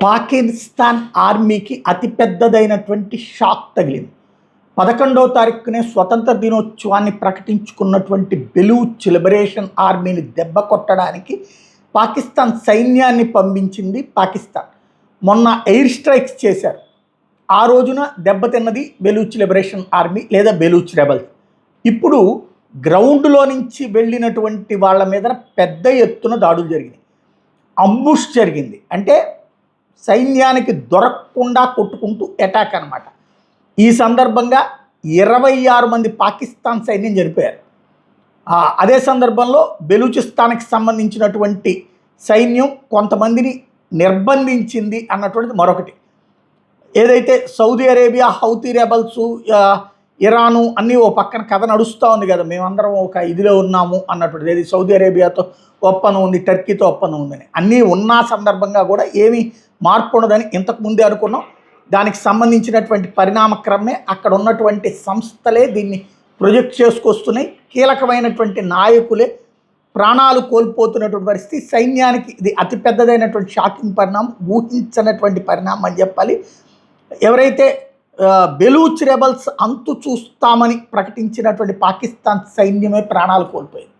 పాకిస్తాన్ ఆర్మీకి అతిపెద్దదైనటువంటి షాక్ తగిలింది. 11వ తారీఖునే స్వతంత్ర దినోత్సవాన్ని ప్రకటించుకున్నటువంటి బెలూచ్ లిబరేషన్ ఆర్మీని దెబ్బ కొట్టడానికి పాకిస్తాన్ సైన్యాన్ని పంపించింది పాకిస్తాన్. మొన్న ఎయిర్ స్ట్రైక్స్ చేశారు. ఆ రోజున దెబ్బతిన్నది బెలూచ్ లిబరేషన్ ఆర్మీ లేదా బెలూచ్ రెబల్స్. ఇప్పుడు గ్రౌండ్లో నుంచి వెళ్ళినటువంటి వాళ్ళ మీద పెద్ద ఎత్తున దాడులు జరిగినాయి. అంబుష్ జరిగింది. అంటే సైన్యానికి దొరకకుండా కొట్టుకుంటూ అటాక్ అనమాట. ఈ సందర్భంగా 26 మంది పాకిస్తాన్ సైన్యం చనిపోయారు. అదే సందర్భంలో బెలూచిస్తాన్కి సంబంధించినటువంటి సైన్యం కొంతమందిని నిర్బంధించింది అన్నటువంటిది మరొకటి. ఏదైతే Saudi Arabia, Houthi rebels, Iran అన్నీ ఓ పక్కన కథ నడుస్తూ ఉంది కదా, మేమందరం ఒక ఇదిలో ఉన్నాము అన్నటువంటిది. ఏది సౌదీ అరేబియాతో ఒప్పందం ఉంది, టర్కీతో ఒప్పందం ఉందని అన్నీ ఉన్న సందర్భంగా కూడా ఏమీ మార్పు ఉండదని ఇంతకుముందే అనుకున్నాం. దానికి సంబంధించినటువంటి పరిణామక్రమే అక్కడ ఉన్నటువంటి సంస్థలే దీన్ని ప్రొజెక్ట్ చేసుకొస్తున్నాయి. కీలకమైనటువంటి నాయకులే ప్రాణాలు కోల్పోతున్నటువంటి పరిస్థితి. సైన్యానికి ఇది అతిపెద్దదైనటువంటి షాకింగ్ పరిణామం, ఊహించినటువంటి పరిణామం అని చెప్పాలి. ఎవరైతే బెలూచ్ రెబల్స్ అంతు చూస్తామని ప్రకటించినటువంటి పాకిస్తాన్ సైన్యమే ప్రాణాలు కోల్పోయింది.